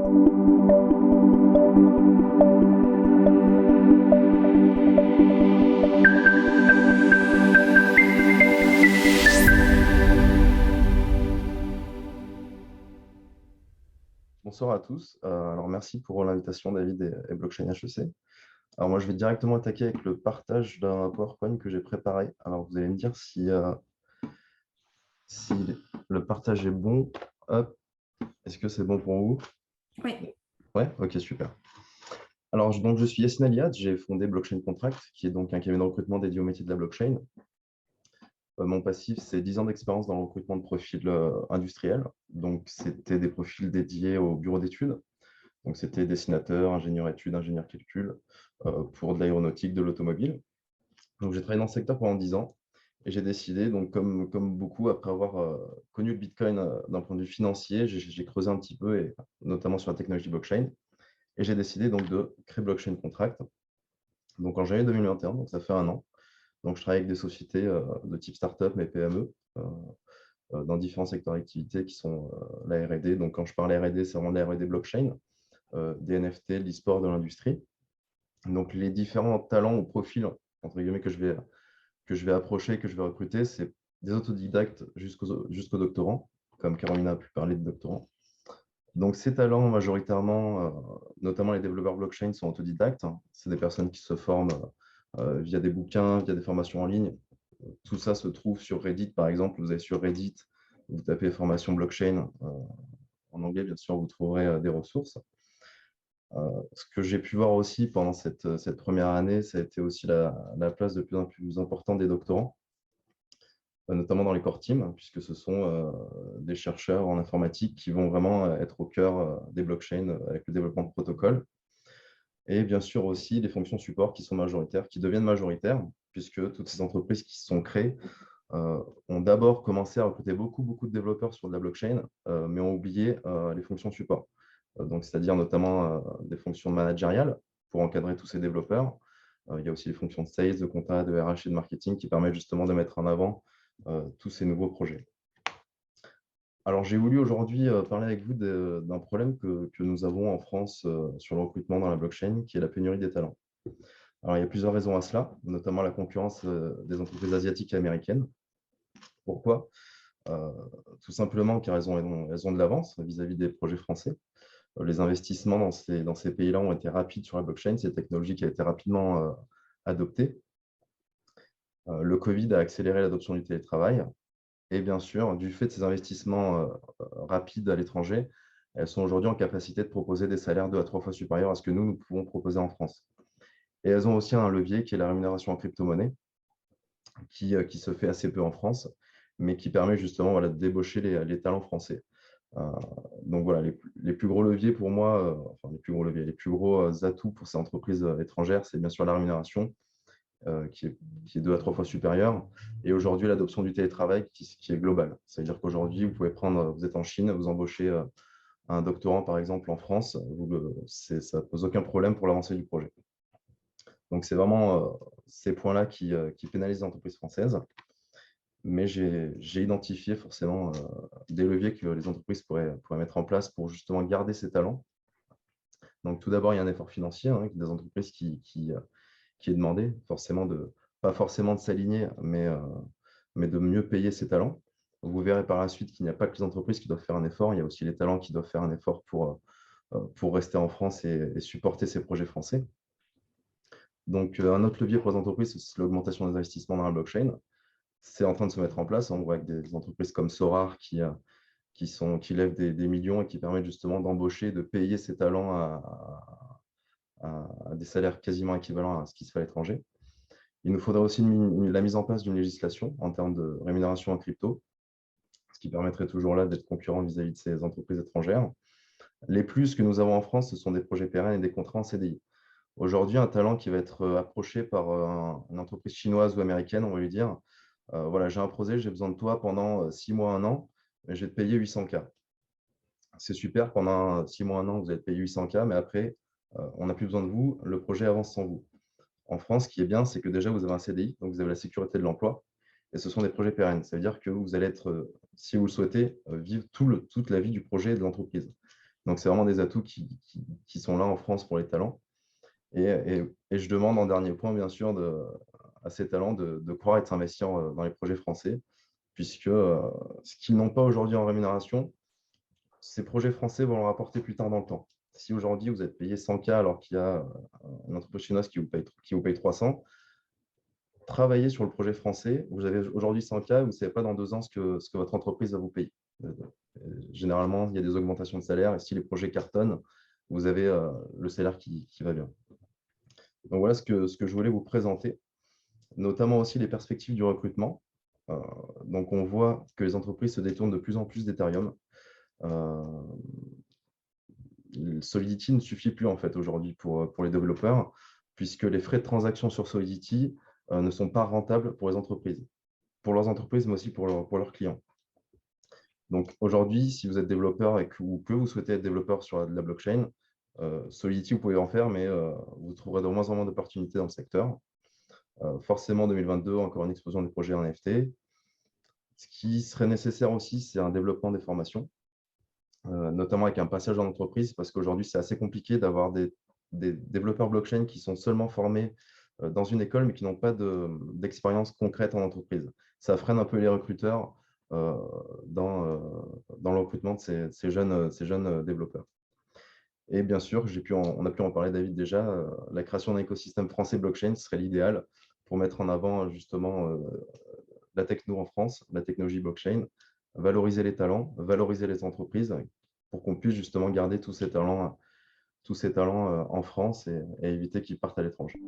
Bonsoir à tous. Alors, merci pour l'invitation, David et Blockchain HEC. Alors, moi, je vais directement attaquer avec le partage d'un PowerPoint que j'ai préparé. Alors, vous allez me dire si le partage est bon. Hop, est-ce que c'est bon pour vous? Oui. Ouais, ok, super. Alors, je suis Yassine Aliad, j'ai fondé Blockchain Contract, qui est donc un cabinet de recrutement dédié au métier de la blockchain. Mon passif, c'est 10 ans d'expérience dans le recrutement de profils industriels. Donc, c'était des profils dédiés au bureau d'études. Donc, c'était dessinateur, ingénieur études, ingénieur calcul pour de l'aéronautique, de l'automobile. Donc, j'ai travaillé dans ce secteur pendant 10 ans et j'ai décidé, donc, comme beaucoup, après avoir connu le Bitcoin d'un point de vue financier, j'ai creusé un petit peu, et notamment sur la technologie blockchain. Et j'ai décidé donc de créer Blockchain Contract. Donc, en janvier 2021, donc ça fait un an. Donc, je travaille avec des sociétés de type startup, mais PME, dans différents secteurs d'activité qui sont la R&D. Donc, quand je parle R&D, c'est vraiment de la R&D blockchain, des NFT, de l'e-sport, de l'industrie. Donc, les différents talents ou profils, entre guillemets, que je vais approcher, que je vais recruter, c'est des autodidactes jusqu'aux doctorants, comme Carolina a pu parler de doctorants. Donc, ces talents, majoritairement, notamment les développeurs blockchain, sont autodidactes. C'est des personnes qui se forment via des bouquins, via des formations en ligne. Tout ça se trouve sur Reddit, par exemple. Vous allez sur Reddit, vous tapez formation blockchain, en anglais, bien sûr, vous trouverez des ressources. Ce que j'ai pu voir aussi pendant cette première année, ça a été aussi la place de plus en plus importante des doctorants, notamment dans les core teams, puisque ce sont des chercheurs en informatique qui vont vraiment être au cœur des blockchains avec le développement de protocoles. Et bien sûr aussi les fonctions support qui sont majoritaires, qui deviennent majoritaires, puisque toutes ces entreprises qui se sont créées ont d'abord commencé à recruter beaucoup de développeurs sur de la blockchain, mais ont oublié les fonctions support. Donc, c'est-à-dire notamment des fonctions managériales pour encadrer tous ces développeurs. Il y a aussi les fonctions de sales, de compta, de RH et de marketing qui permettent justement de mettre en avant tous ces nouveaux projets. Alors, j'ai voulu aujourd'hui parler avec vous d'un problème que nous avons en France sur le recrutement dans la blockchain, qui est la pénurie des talents. Alors, il y a plusieurs raisons à cela, notamment la concurrence des entreprises asiatiques et américaines. Pourquoi? Tout simplement car elles ont de l'avance vis-à-vis des projets français. Les investissements dans ces pays-là ont été rapides sur la blockchain. C'est une technologie qui a été rapidement adoptée. Le Covid a accéléré l'adoption du télétravail. Et bien sûr, du fait de ces investissements rapides à l'étranger, elles sont aujourd'hui en capacité de proposer des salaires 2 à 3 fois supérieurs à ce que nous pouvons proposer en France. Et elles ont aussi un levier qui est la rémunération en crypto-monnaie, qui se fait assez peu en France, mais qui permet justement, voilà, de débaucher les talents français. Donc voilà, les plus gros leviers pour moi, enfin les plus gros leviers, les plus gros atouts pour ces entreprises étrangères, c'est bien sûr la rémunération qui est 2 à 3 fois supérieure, et aujourd'hui l'adoption du télétravail qui est globale. C'est-à-dire qu'aujourd'hui, vous êtes en Chine, vous embauchez un doctorant par exemple en France, ça ne pose aucun problème pour l'avancée du projet. Donc c'est vraiment ces points-là qui pénalisent les entreprises françaises. Mais j'ai identifié forcément des leviers que les entreprises pourraient mettre en place pour justement garder ces talents. Donc, tout d'abord, il y a un effort financier des entreprises qui est demandé, pas forcément de s'aligner, mais de mieux payer ces talents. Vous verrez par la suite qu'il n'y a pas que les entreprises qui doivent faire un effort, il y a aussi les talents qui doivent faire un effort pour rester en France et supporter ces projets français. Donc, un autre levier pour les entreprises, c'est l'augmentation des investissements dans la blockchain. C'est en train de se mettre en place. On voit avec des entreprises comme Sorar qui lèvent des millions et qui permettent justement d'embaucher, de payer ces talents à des salaires quasiment équivalents à ce qui se fait à l'étranger. Il nous faudra aussi la mise en place d'une législation en termes de rémunération en crypto, ce qui permettrait toujours là d'être concurrent vis-à-vis de ces entreprises étrangères. Les plus que nous avons en France, ce sont des projets pérennes et des contrats en CDI. Aujourd'hui, un talent qui va être approché par une entreprise chinoise ou américaine, on va lui dire voilà, j'ai un projet, j'ai besoin de toi pendant 6 mois, 1 an, et je vais te payer 800K. C'est super, pendant 6 mois, 1 an, vous allez te payer 800K, mais après, on n'a plus besoin de vous, le projet avance sans vous. En France, ce qui est bien, c'est que déjà, vous avez un CDI, donc vous avez la sécurité de l'emploi, et ce sont des projets pérennes. Ça veut dire que vous allez être, si vous le souhaitez, vivre toute la vie du projet et de l'entreprise. Donc, c'est vraiment des atouts qui sont là en France pour les talents. Et je demande en dernier point, bien sûr, à ces talents de croire et de s'investir dans les projets français, puisque ce qu'ils n'ont pas aujourd'hui en rémunération, ces projets français vont leur apporter plus tard dans le temps. Si aujourd'hui vous êtes payé 100K alors qu'il y a une entreprise chinoise qui vous paye 300, travaillez sur le projet français. Vous avez aujourd'hui 100K, vous ne savez pas dans 2 ans ce que votre entreprise va vous payer. Généralement, il y a des augmentations de salaire et si les projets cartonnent, vous avez le salaire qui va bien. Donc voilà ce que je voulais vous présenter, notamment aussi les perspectives du recrutement. Donc on voit que les entreprises se détournent de plus en plus d'Ethereum. Solidity ne suffit plus en fait aujourd'hui pour les développeurs, puisque les frais de transaction sur Solidity ne sont pas rentables pour les entreprises, pour leurs entreprises, mais aussi pour leurs clients. Donc aujourd'hui, si vous êtes développeur et que vous souhaitez être développeur sur de la blockchain, Solidity, vous pouvez en faire, mais vous trouverez de moins en moins d'opportunités dans le secteur. Forcément, 2022, encore une explosion des projets en NFT. Ce qui serait nécessaire aussi, c'est un développement des formations, notamment avec un passage en entreprise, parce qu'aujourd'hui, c'est assez compliqué d'avoir des développeurs blockchain qui sont seulement formés dans une école, mais qui n'ont pas d'expérience concrète en entreprise. Ça freine un peu les recruteurs dans le recrutement de ces jeunes développeurs. Et bien sûr, on a pu en parler, David, déjà, la création d'un écosystème français blockchain serait l'idéal pour mettre en avant justement la techno en France, la technologie blockchain, valoriser les talents, valoriser les entreprises pour qu'on puisse justement garder tous ces talents en France et éviter qu'ils partent à l'étranger.